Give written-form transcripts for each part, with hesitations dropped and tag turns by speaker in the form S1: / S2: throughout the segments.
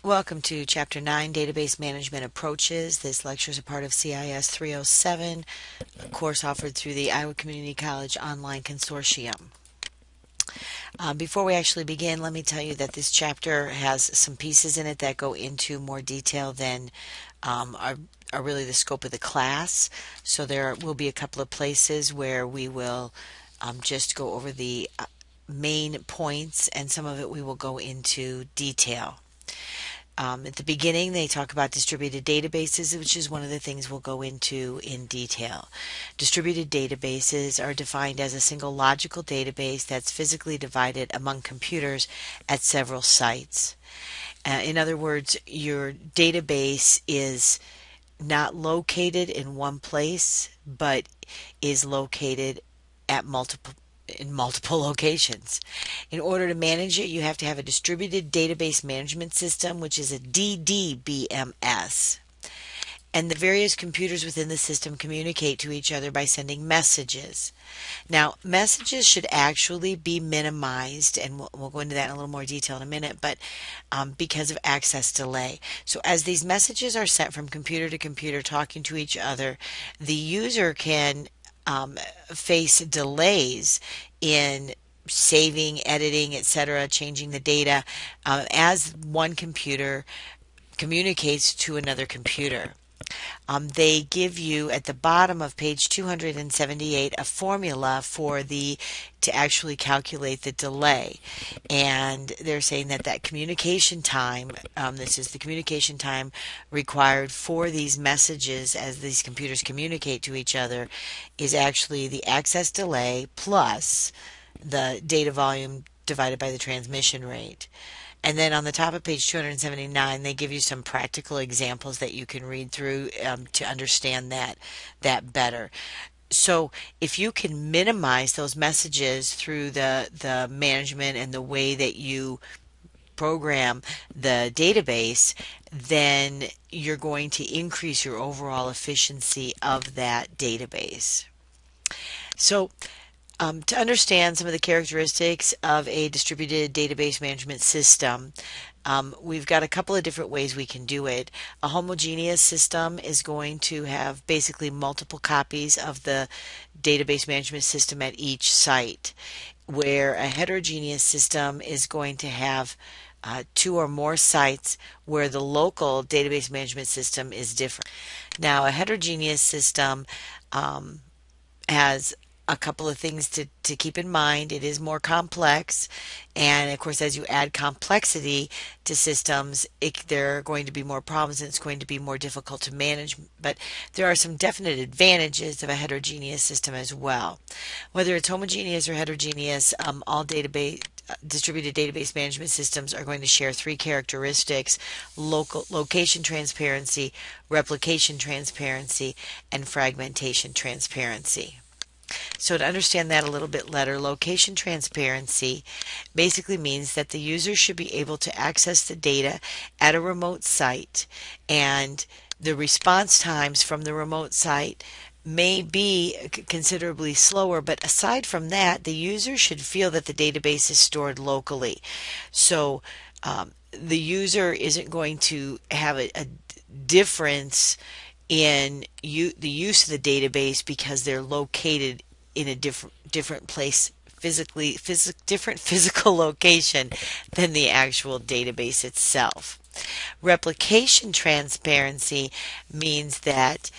S1: Welcome to Chapter 9, Database Management Approaches. This lecture is a part of CIS 307, a course offered through the Iowa Community College Online Consortium. Before we actually begin, let me tell you that this chapter has some pieces in it that go into more detail than are really the scope of the class. So there will be a couple of places where we will just go over the main points, and some of it we will go into detail. At the beginning, they talk about distributed databases, which is one of the things we'll go into in detail. Distributed databases are defined as a single logical database that's physically divided among computers at several sites. In other words, your database is not located in one place, but is located at in multiple locations. In order to manage it, you have to have a distributed database management system, which is a DDBMS. And the various computers within the system communicate to each other by sending messages. Now, messages should actually be minimized, and we'll go into that in a little more detail in a minute, but because of access delay. So as these messages are sent from computer to computer talking to each other, the user can face delays in saving, editing, etc., changing the data as one computer communicates to another computer. They give you at the bottom of page 278 a formula to actually calculate the delay, and they're saying that communication time, this is the communication time required for these messages as these computers communicate to each other, is actually the access delay plus the data volume divided by the transmission rate. And then on the top of page 279, they give you some practical examples that you can read through to understand that better. So if you can minimize those messages through the management and the way that you program the database, then you're going to increase your overall efficiency of that database. So to understand some of the characteristics of a distributed database management system, we've got a couple of different ways we can do it. A homogeneous system is going to have basically multiple copies of the database management system at each site, where a heterogeneous system is going to have two or more sites where the local database management system is different. Now, a heterogeneous system has a couple of things to keep in mind. It is more complex, and of course as you add complexity to systems, there are going to be more problems and it's going to be more difficult to manage, but there are some definite advantages of a heterogeneous system as well. Whether it's homogeneous or heterogeneous, all distributed database management systems are going to share three characteristics: location transparency, replication transparency, and fragmentation transparency. So to understand that a little bit better, location transparency basically means that the user should be able to access the data at a remote site, and the response times from the remote site may be considerably slower, but aside from that, the user should feel that the database is stored locally. So the user isn't going to have a difference in the use of the database because they're located in a different place, different physical location than the actual database itself. Replication transparency means that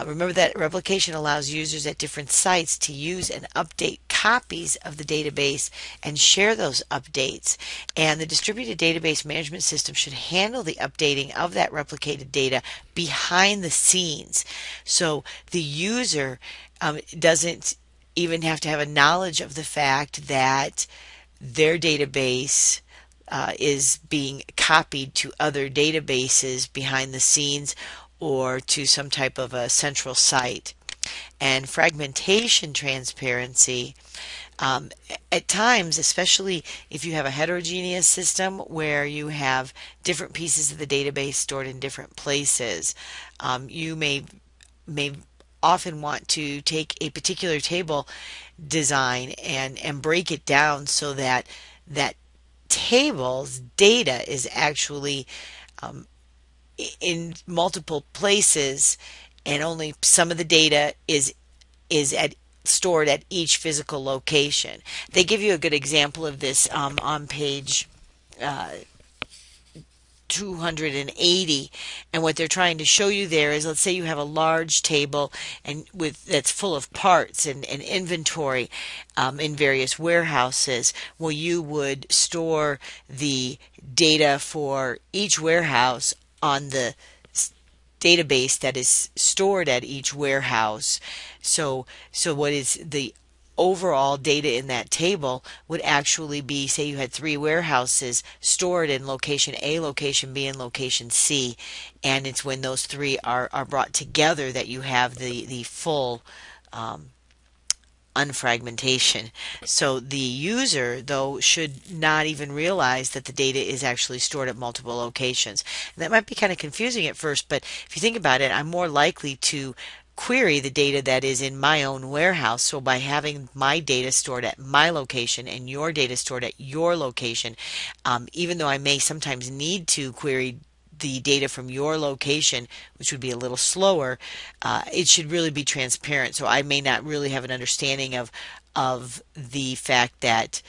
S1: remember that replication allows users at different sites to use and update copies of the database and share those updates, and the distributed database management system should handle the updating of that replicated data behind the scenes. So the user doesn't even have to have a knowledge of the fact that their database is being copied to other databases behind the scenes or to some type of a central site. And fragmentation transparency, at times, especially if you have a heterogeneous system where you have different pieces of the database stored in different places, you may often want to take a particular table design and break it down so that tables, data is actually in multiple places, and only some of the data is stored at each physical location. They give you a good example of this on page 280, and what they're trying to show you there is, let's say you have a large table and that's full of parts and inventory in various warehouses. Well, you would store the data for each warehouse on the database that is stored at each warehouse. So what is the overall data in that table would actually be, say you had 3 warehouses stored in location A, location B, and location C, and it's when those 3 are brought together that you have the full unfragmentation. So the user, though, should not even realize that the data is actually stored at multiple locations. And that might be kind of confusing at first, but if you think about it, I'm more likely to query the data that is in my own warehouse. So by having my data stored at my location and your data stored at your location, even though I may sometimes need to query the data from your location, which would be a little slower, it should really be transparent. So I may not really have an understanding of the fact that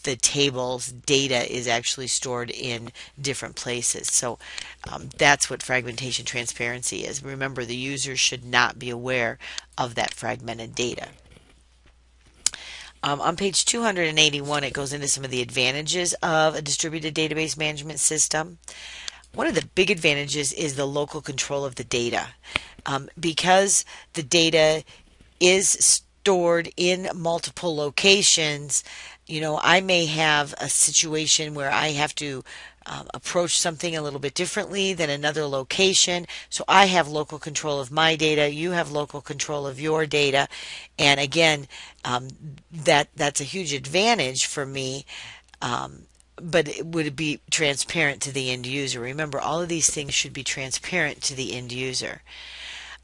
S1: the table's data is actually stored in different places. So that's what fragmentation transparency is. Remember, the user should not be aware of that fragmented data. On page 281, it goes into some of the advantages of a distributed database management system. One of the big advantages is the local control of the data. Because the data is stored in multiple locations, I may have a situation where I have to approach something a little bit differently than another location. So I have local control of my data, you have local control of your data, and again, that's a huge advantage for me. But would it be transparent to the end user? Remember, all of these things should be transparent to the end user.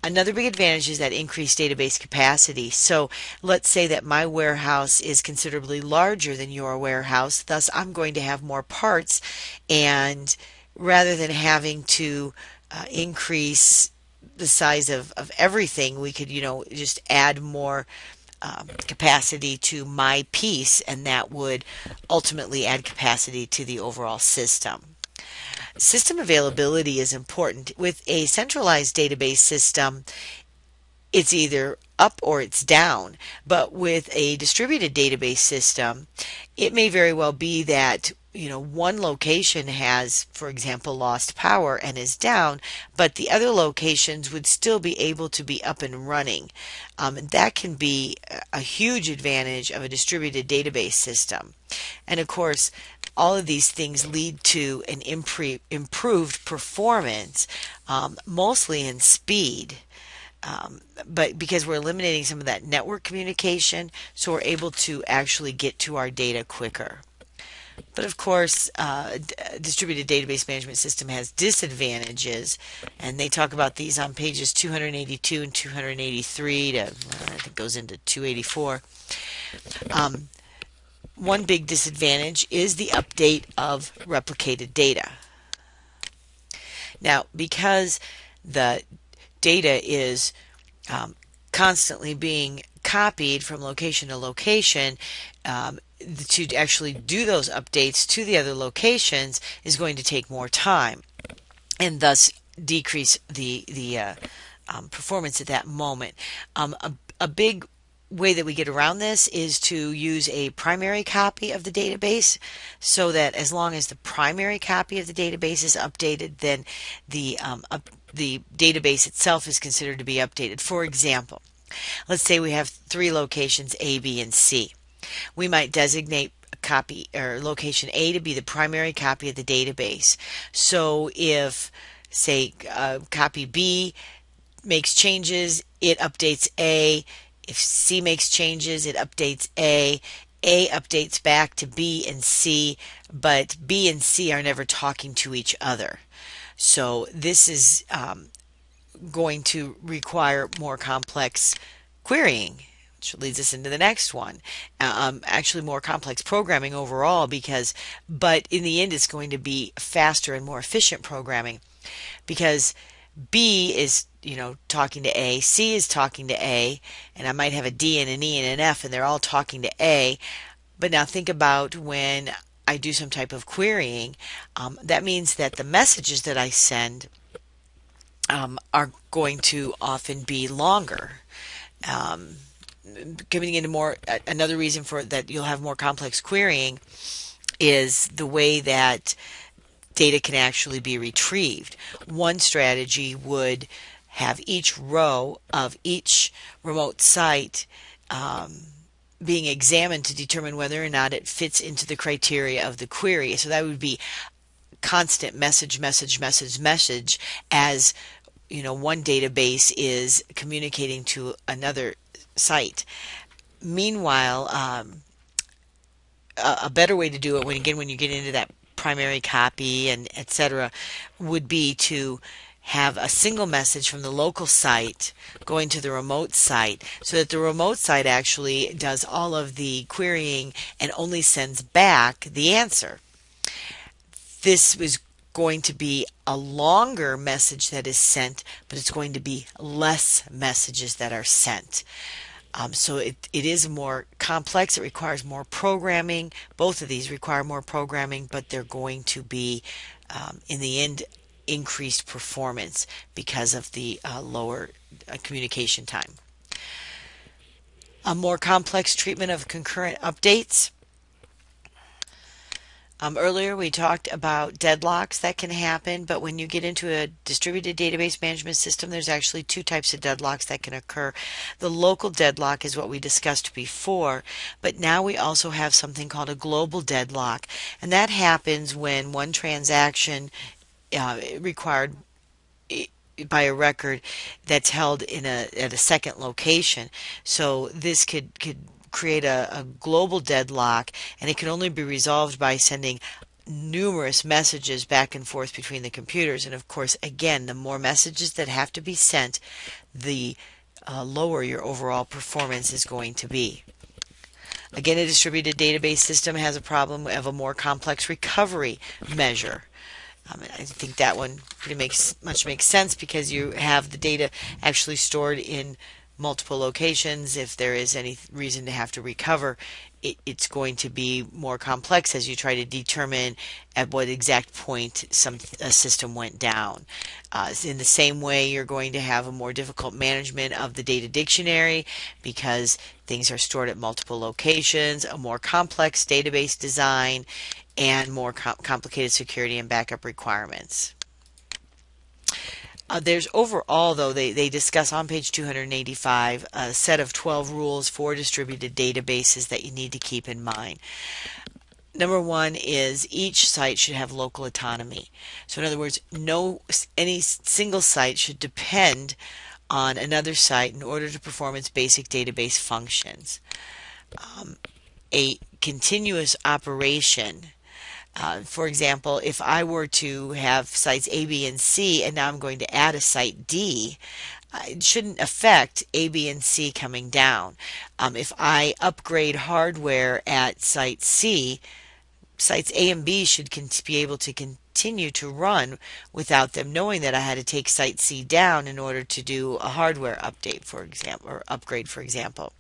S1: Another big advantage is that increased database capacity. So let's say that my warehouse is considerably larger than your warehouse, thus I'm going to have more parts, and rather than having to increase the size of everything, we could just add more capacity to my piece, and that would ultimately add capacity to the overall system. System availability is important. With a centralized database system, it's either up or it's down. But with a distributed database system, it may very well be that one location has, for example, lost power and is down, but the other locations would still be able to be up and running. That can be a huge advantage of a distributed database system. And of course, all of these things lead to an improved performance, mostly in speed. But because we're eliminating some of that network communication, so we're able to actually get to our data quicker. But of course, distributed database management system has disadvantages, and they talk about these on pages 282 and 283 to, I think it goes into 284. One big disadvantage is the update of replicated data. Now, because the data is constantly being copied from location to location, to actually do those updates to the other locations is going to take more time, and thus decrease the performance at that moment. A big way that we get around this is to use a primary copy of the database, so that as long as the primary copy of the database is updated, then the database itself is considered to be updated. For example, let's say we have 3 locations, A, B, and C. We might designate a copy or location A to be the primary copy of the database. So if, say, copy B makes changes, it updates A. If C makes changes, it updates A. A updates back to B and C, but B and C are never talking to each other. So this is going to require more complex querying which leads us into the next one. Actually more complex programming overall, but in the end it's going to be faster and more efficient programming, because B is, talking to A, C is talking to A, and I might have a D and an E and an F, and they're all talking to A. But now think about when I do some type of querying, that means that the messages that I send are going to often be longer. Coming into more, another reason for that you'll have more complex querying is the way that data can actually be retrieved. One strategy would have each row of each remote site being examined to determine whether or not it fits into the criteria of the query. So that would be constant message, message, message, message, as one database is communicating to another site. Meanwhile, a better way to do it, when you get into that primary copy and etc., would be to have a single message from the local site going to the remote site, so that the remote site actually does all of the querying and only sends back the answer. This is going to be a longer message that is sent, but it's going to be less messages that are sent. So it is more complex. It requires more programming. Both of these require more programming, but they're going to be, in the end, increased performance because of the lower communication time. A more complex treatment of concurrent updates. Earlier we talked about deadlocks that can happen, but when you get into a distributed database management system, there's actually two types of deadlocks that can occur. The local deadlock is what we discussed before, but now we also have something called a global deadlock, and that happens when one transaction required by a record that's held at a second location. So this could create a global deadlock, and it can only be resolved by sending numerous messages back and forth between the computers. And of course, again, the more messages that have to be sent, the lower your overall performance is going to be. Again, a distributed database system has a problem of a more complex recovery measure. I think that one pretty much makes sense, because you have the data actually stored in multiple locations. If there is any reason to have to recover, it's going to be more complex as you try to determine at what exact point a system went down. In the same way, you're going to have a more difficult management of the data dictionary, because things are stored at multiple locations, a more complex database design, and more complicated security and backup requirements. There's overall, though, they discuss on page 285 a set of 12 rules for distributed databases that you need to keep in mind. Number one is each site should have local autonomy. So in other words, any single site should depend on another site in order to perform its basic database functions. A continuous operation. For example, if I were to have sites A, B, and C, and now I'm going to add a site D, it shouldn't affect A, B, and C coming down. If I upgrade hardware at site C, sites A and B should be able to continue to run without them knowing that I had to take site C down in order to do a hardware update, for example, or upgrade, for example.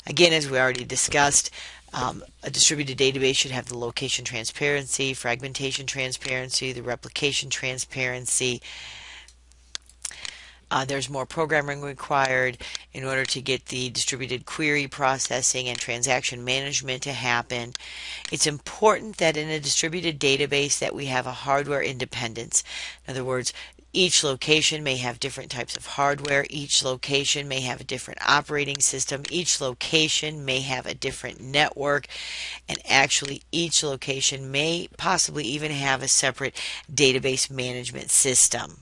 S1: Again, as we already discussed, a distributed database should have the location transparency, fragmentation transparency, the replication transparency. There's more programming required in order to get the distributed query processing and transaction management to happen. It's important that in a distributed database that we have a hardware independence. In other words, each location may have different types of hardware. Each location may have a different operating system. Each location may have a different network. And actually, each location may possibly even have a separate database management system.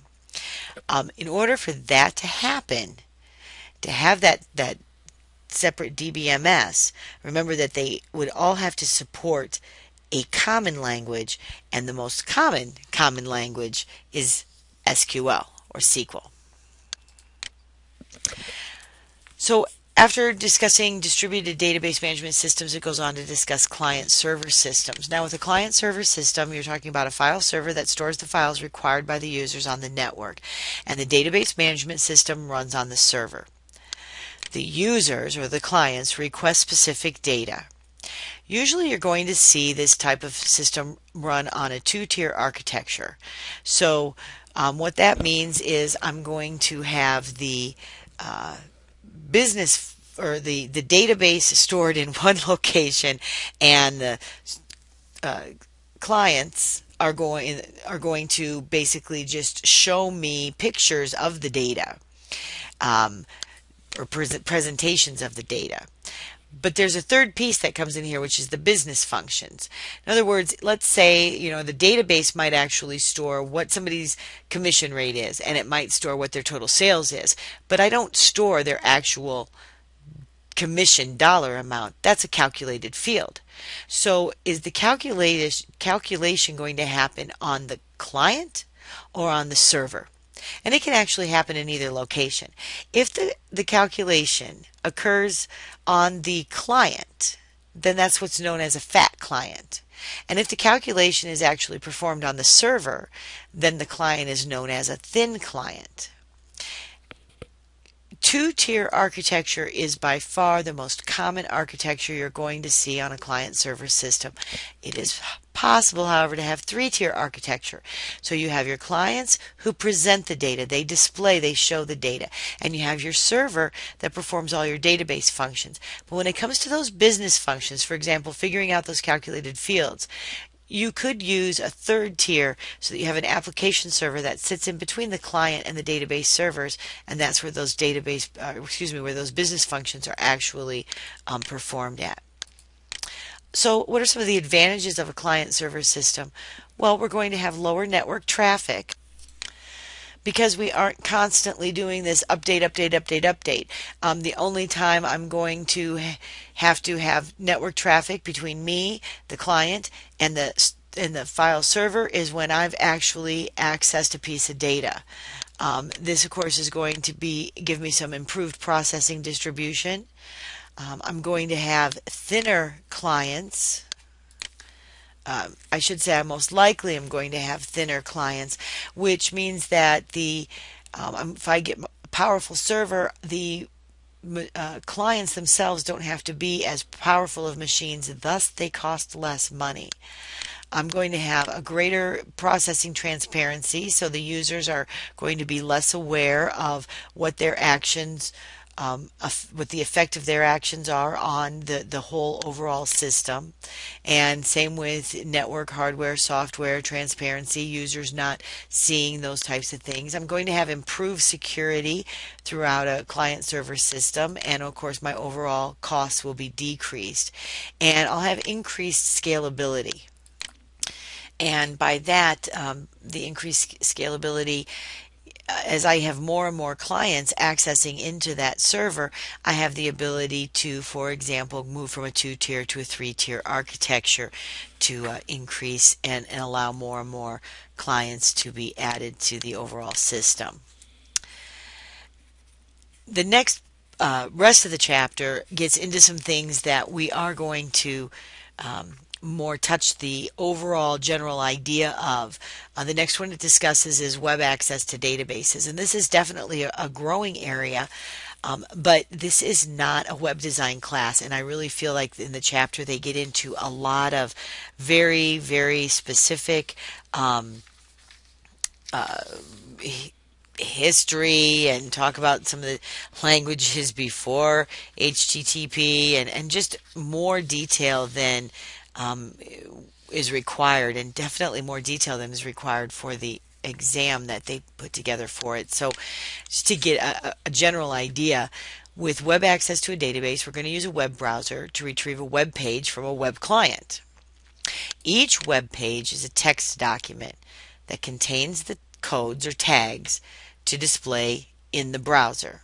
S1: In order for that to happen, to have that separate DBMS, remember that they would all have to support a common language, and the most common language is SQL or SQL. So After discussing distributed database management systems, it goes on to discuss client-server systems. Now, with a client-server system, you're talking about a file server that stores the files required by the users on the network, and the database management system runs on the server. The users, or the clients, request specific data. Usually you're going to see this type of system run on a two-tier architecture. So what that means is I'm going to have the business or the database stored in one location, and the clients are going to basically just show me pictures of the data, or presentations of the data. But there's a third piece that comes in here, which is the business functions. In other words, let's say, the database might actually store what somebody's commission rate is, and it might store what their total sales is. But I don't store their actual commission dollar amount. That's a calculated field. So is the calculation going to happen on the client or on the server? And it can actually happen in either location. If the calculation occurs on the client, then that's what's known as a fat client. And if the calculation is actually performed on the server, then the client is known as a thin client. Two-tier architecture is by far the most common architecture you're going to see on a client-server system. It is possible, however, to have three-tier architecture. So you have your clients who present the data, they display, they show the data, and you have your server that performs all your database functions. But when it comes to those business functions, for example, figuring out those calculated fields, you could use a third tier so that you have an application server that sits in between the client and the database servers, and that's where those where those business functions are actually performed at. So what are some of the advantages of a client-server system? Well, we're going to have lower network traffic because we aren't constantly doing this update. The only time I'm going to have network traffic between me, the client, and the file server is when I've actually accessed a piece of data. This, of course, is going to give me some improved processing distribution. I'm going to have thinner clients. I should say most likely I'm going to have thinner clients, which means that if I get a powerful server, the clients themselves don't have to be as powerful of machines, thus they cost less money. I'm going to have a greater processing transparency, so the users are going to be less aware of what their actions what the effect of their actions are on the whole overall system. And same with network, hardware, software, transparency, users not seeing those types of things. I'm going to have improved security throughout a client-server system, and of course my overall costs will be decreased. And I'll have increased scalability. And by that, the increased scalability, as I have more and more clients accessing into that server, I have the ability to, for example, move from a two-tier to a three-tier architecture to increase and allow more and more clients to be added to the overall system. The next rest of the chapter gets into some things that we are going to more touch the overall general idea of. The next one it discusses is web access to databases, and this is definitely a growing area, but this is not a web design class, and I really feel like in the chapter they get into a lot of very, very specific history and talk about some of the languages before HTTP and just more detail than is required, and definitely more detail than is required for the exam that they put together for it. So just to get a general idea, with web access to a database, we're going to use a web browser to retrieve a web page from a web client. Each web page is a text document that contains the codes or tags to display in the browser.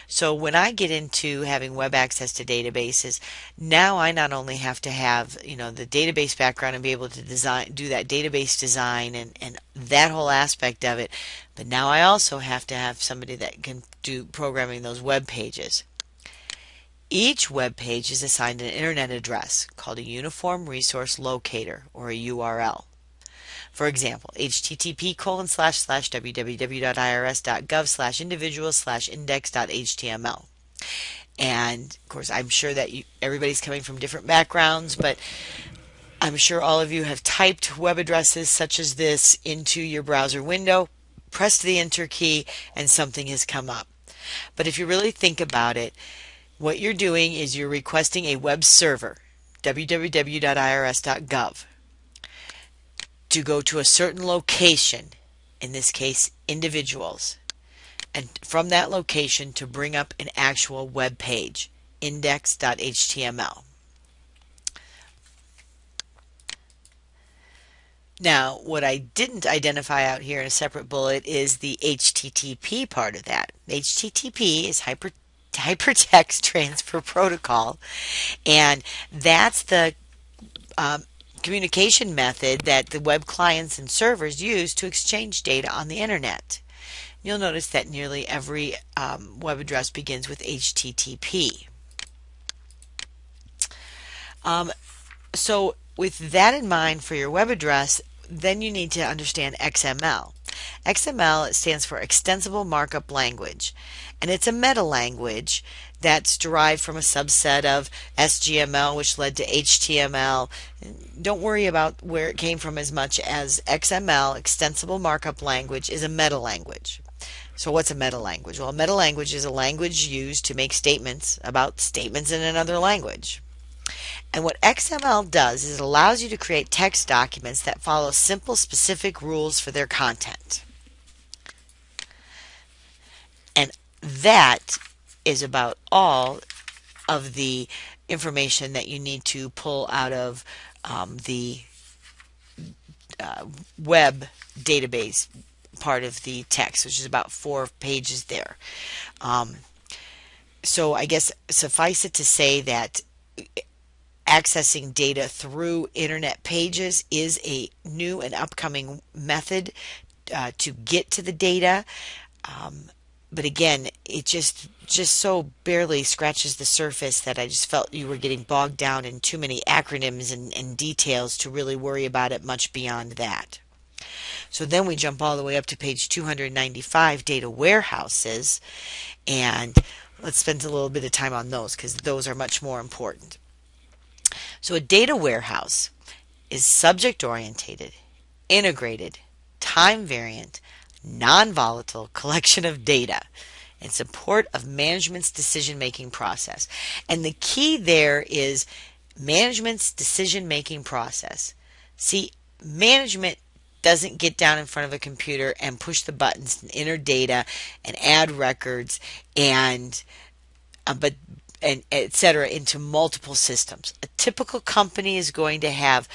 S1: So when I get into having web access to databases, now I not only have to have the database background and be able to do that database design and that whole aspect of it, but now I also have to have somebody that can do programming those web pages. Each web page is assigned an internet address called a Uniform Resource Locator, or a URL. For example, http://www.irs.gov/individual/index.html. And of course, I'm sure that everybody's coming from different backgrounds, but I'm sure all of you have typed web addresses such as this into your browser window, pressed the enter key, and something has come up. But if you really think about it, what you're doing is you're requesting a web server, www.irs.gov, to go to a certain location, in this case individuals, and from that location to bring up an actual web page, index.html. Now, what I didn't identify out here in a separate bullet is the HTTP part of that. HTTP is Hypertext Transfer Protocol, and that's the communication method that the web clients and servers use to exchange data on the internet. You'll notice that nearly every web address begins with HTTP. So with that in mind for your web address, then you need to understand XML. XML stands for Extensible Markup Language, and it's a meta language that's derived from a subset of SGML, which led to HTML. Don't worry about where it came from as much as XML, Extensible Markup Language, is a meta language. So what's a meta language? Well, a meta language is a language used to make statements about statements in another language. And what XML does is it allows you to create text documents that follow simple, specific rules for their content. And that is about all of the information that you need to pull out of the web database part of the text, which is about 4 pages there. So I guess suffice it to say that accessing data through internet pages is a new and upcoming method to get to the data. But again, it just so barely scratches the surface that I just felt you were getting bogged down in too many acronyms and details to really worry about it much beyond that. So then we jump all the way up to page 295, data warehouses, and let's spend a little bit of time on those because those are much more important. So a data warehouse is subject-oriented, integrated, time-variant, non-volatile collection of data in support of management's decision-making process. And the key there is management's decision-making process. See, management doesn't get down in front of a computer and push the buttons and enter data and add records and etc. into multiple systems. A typical company is going to have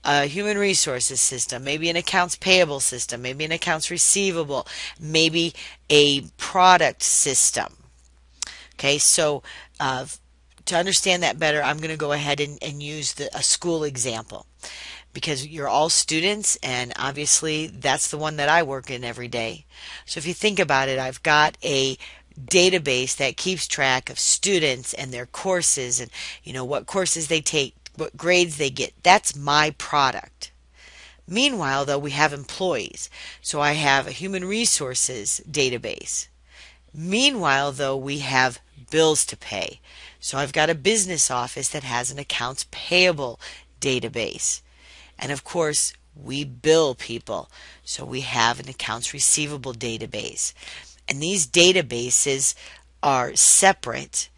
S1: a human resources system, maybe an accounts payable system, maybe an accounts receivable, maybe a product system. Okay, so to understand that better, I'm going to go ahead and use a school example, because you're all students, and obviously that's the one that I work in every day. So if you think about it, I've got a database that keeps track of students and their courses and what courses they take, what grades they get. That's my product. Meanwhile, though, we have employees. So I have a human resources database. Meanwhile, though, we have bills to pay. So I've got a business office that has an accounts payable database. And of course, we bill people. So we have an accounts receivable database. And these databases are separate,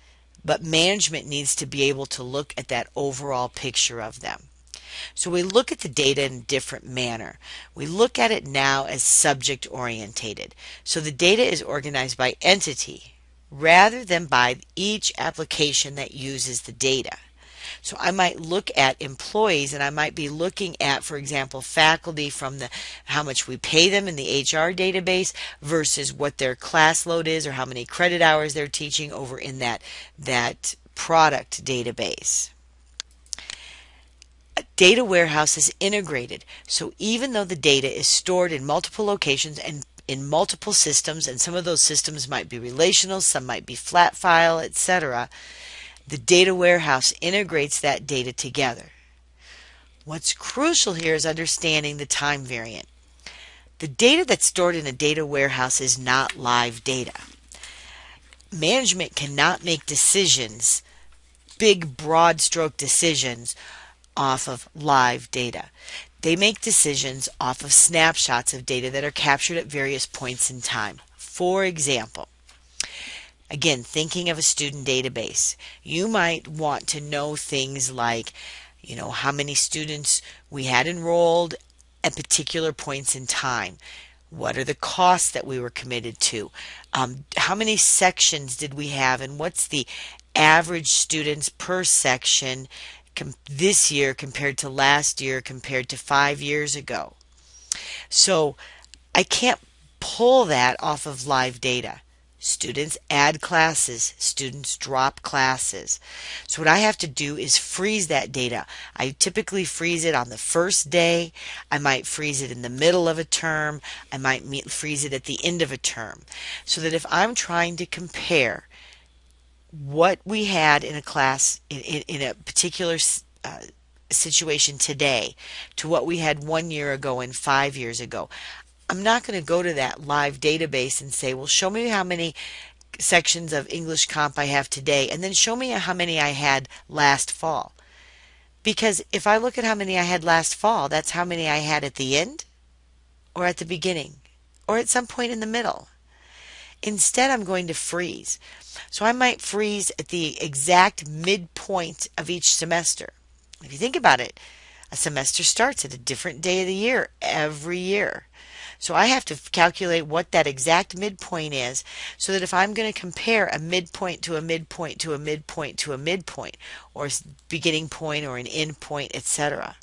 S1: but management needs to be able to look at that overall picture of them. So we look at the data in a different manner. We look at it now as subject orientated. So the data is organized by entity rather than by each application that uses the data. So I might look at employees, and I might be looking at, for example, faculty from how much we pay them in the HR database versus what their class load is or how many credit hours they're teaching over in that product database. A data warehouse is integrated. So even though the data is stored in multiple locations and in multiple systems, and some of those systems might be relational, some might be flat file, etc., The data warehouse integrates that data together. What's crucial here is understanding the time variant. The data that's stored in a data warehouse is not live data. Management cannot make decisions, big broad stroke decisions, off of live data. They make decisions off of snapshots of data that are captured at various points in time. For example, again, thinking of a student database, you might want to know things like, how many students we had enrolled at particular points in time. What are the costs that we were committed to? How many sections did we have, and what's the average students per section this year compared to last year compared to 5 years ago? So I can't pull that off of live data. Students add classes, students drop classes. So what I have to do is freeze that data. I typically freeze it on the first day. I might freeze it in the middle of a term. I might freeze it at the end of a term. So that if I'm trying to compare what we had in a class in a particular situation today to what we had 1 year ago and 5 years ago, I'm not going to go to that live database and say, well, show me how many sections of English Comp I have today, and then show me how many I had last fall. Because if I look at how many I had last fall, that's how many I had at the end, or at the beginning, or at some point in the middle. Instead, I'm going to freeze. So I might freeze at the exact midpoint of each semester. If you think about it, a semester starts at a different day of the year every year. So I have to calculate what that exact midpoint is, so that if I'm going to compare a midpoint to a midpoint to a midpoint to a midpoint, or beginning point or an end point, etc.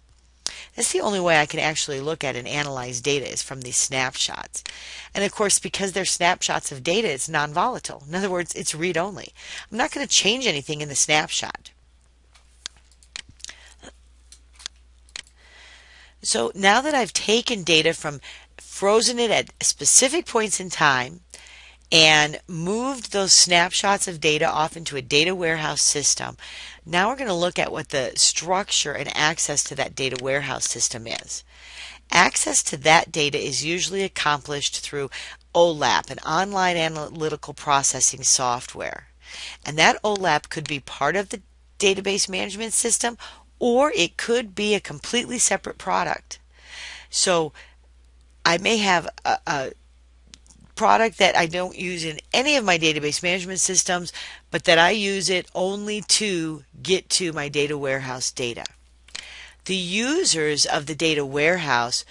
S1: That's the only way I can actually look at and analyze data, is from these snapshots. And of course, because they're snapshots of data, it's non-volatile. In other words, it's read-only. I'm not going to change anything in the snapshot. So now that I've taken data frozen it at specific points in time, and moved those snapshots of data off into a data warehouse system, now we're going to look at what the structure and access to that data warehouse system is. Access to that data is usually accomplished through OLAP, an online analytical processing software. And that OLAP could be part of the database management system, or it could be a completely separate product. So I may have a product that I don't use in any of my database management systems, but that I use it only to get to my data warehouse data. The users of the data warehouse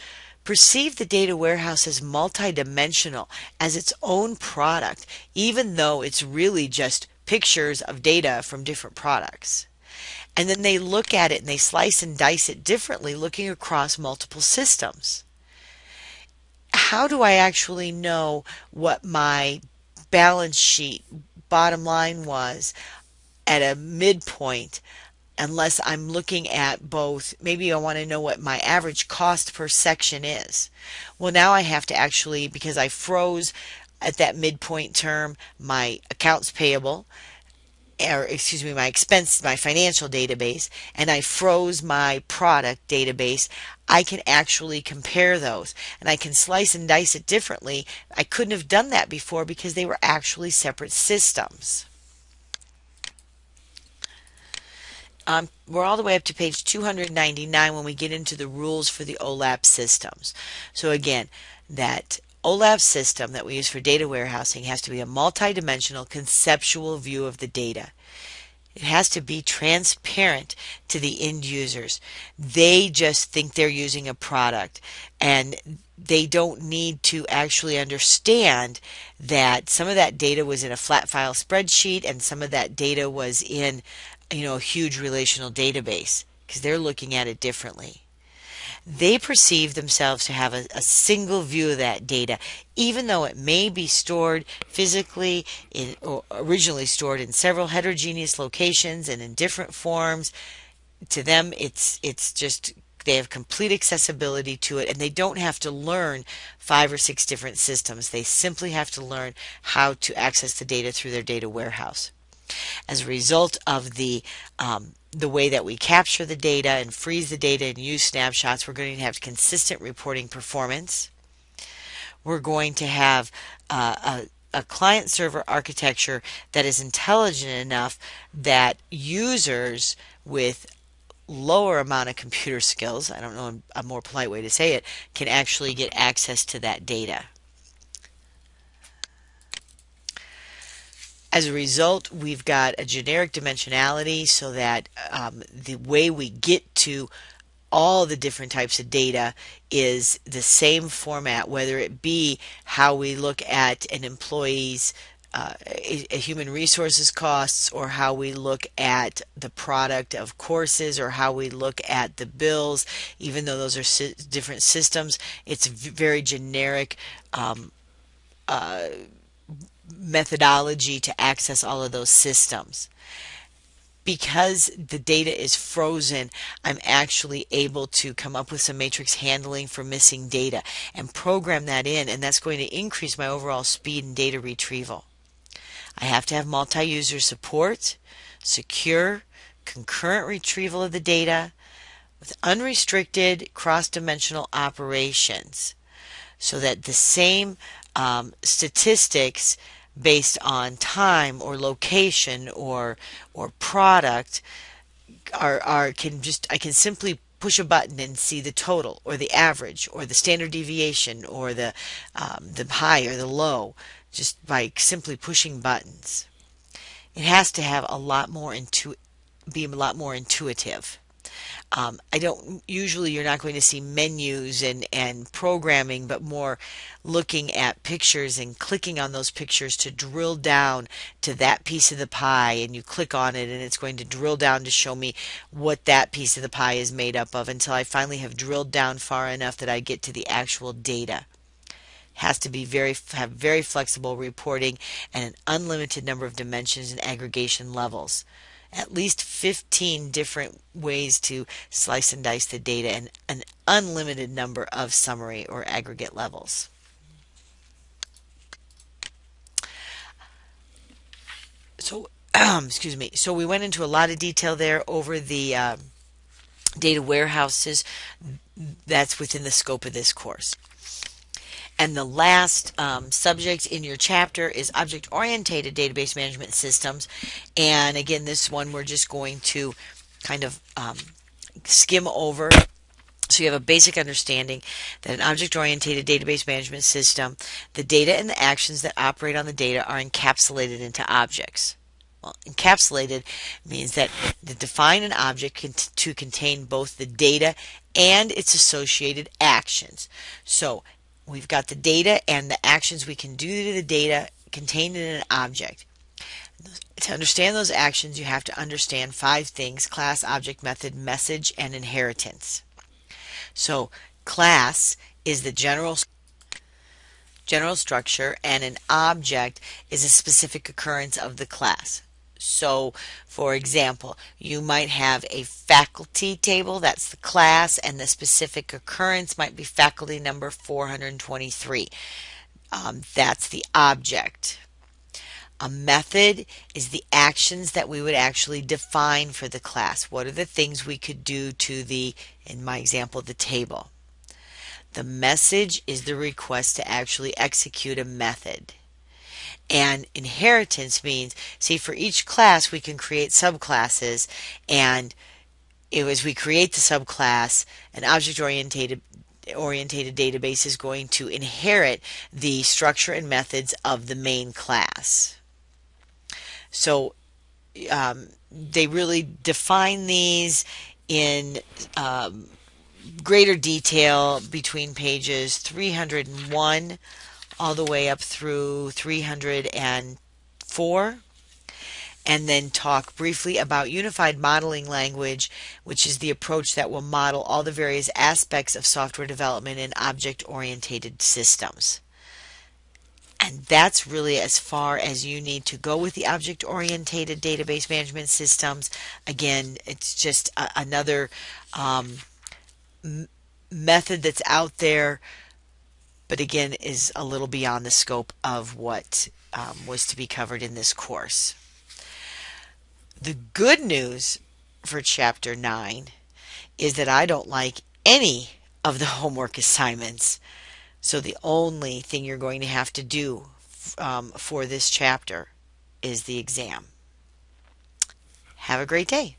S1: perceive the data warehouse as multidimensional, as its own product, even though it's really just pictures of data from different products. And then they look at it and they slice and dice it differently, looking across multiple systems. How do I actually know what my balance sheet bottom line was at a midpoint, unless I'm looking at both? Maybe I want to know what my average cost per section is. Well, now I have to actually, because I froze at that midpoint term my accounts payable, or excuse me, my expense, my financial database, and I froze my product database, I can actually compare those, and I can slice and dice it differently. I couldn't have done that before because they were actually separate systems. We're all the way up to page 299 when we get into the rules for the OLAP systems. So again, that OLAP system that we use for data warehousing has to be a multidimensional conceptual view of the data. It has to be transparent to the end users. They just think they're using a product, and they don't need to actually understand that some of that data was in a flat file spreadsheet and some of that data was in a huge relational database, because they're looking at it differently. They perceive themselves to have a single view of that data, even though it may be stored physically or originally stored in several heterogeneous locations and in different forms. To them, it's just, they have complete accessibility to it, and they don't have to learn 5 or 6 different systems. They simply have to learn how to access the data through their data warehouse. As a result of the way that we capture the data and freeze the data and use snapshots, we're going to have consistent reporting performance. We're going to have a client-server architecture that is intelligent enough that users with lower amount of computer skills, I don't know a more polite way to say it, can actually get access to that data. As a result, we've got a generic dimensionality so that the way we get to all the different types of data is the same format, whether it be how we look at an employee's a human resources costs, or how we look at the product of courses, or how we look at the bills. Even though those are different systems, it's very generic methodology to access all of those systems. Because the data is frozen, I'm actually able to come up with some matrix handling for missing data and program that in, and that's going to increase my overall speed in data retrieval. I have to have multi-user support, secure, concurrent retrieval of the data with unrestricted cross-dimensional operations, so that the same statistics based on time or location or product I can simply push a button and see the total or the average or the standard deviation or the high or the low just by simply pushing buttons. It has to have be a lot more intuitive. You're not going to see menus and programming, but more looking at pictures and clicking on those pictures to drill down to that piece of the pie, and you click on it and it's going to drill down to show me what that piece of the pie is made up of until I finally have drilled down far enough that I get to the actual data. Has to be have very flexible reporting and an unlimited number of dimensions and aggregation levels. At least 15 different ways to slice and dice the data, and an unlimited number of summary or aggregate levels. So, excuse me. So we went into a lot of detail there over the data warehouses. That's within the scope of this course. And the last subject in your chapter is object-oriented database management systems. And again, this one we're just going to kind of skim over so you have a basic understanding that an object-oriented database management system, the data and the actions that operate on the data are encapsulated into objects. Well, encapsulated means that they define an object to contain both the data and its associated actions. So we've got the data and the actions we can do to the data contained in an object. To understand those actions, you have to understand 5 things: class, object, method, message, and inheritance. So class is the general structure, and an object is a specific occurrence of the class. So, for example, you might have a faculty table, that's the class, and the specific occurrence might be faculty number 423. That's the object. A method is the actions that we would actually define for the class. What are the things we could do to in my example, the table? The message is the request to actually execute a method. And inheritance means, see, for each class we can create subclasses, and as we create the subclass, an object-oriented database is going to inherit the structure and methods of the main class. So they really define these in greater detail between pages 301 all the way up through 304, and then talk briefly about unified modeling language, which is the approach that will model all the various aspects of software development in object-oriented systems. And that's really as far as you need to go with the object-oriented database management systems. Again, it's just another method that's out there, but again is a little beyond the scope of what was to be covered in this course. The good news for Chapter 9 is that I don't like any of the homework assignments. So the only thing you're going to have to do for this chapter is the exam. Have a great day.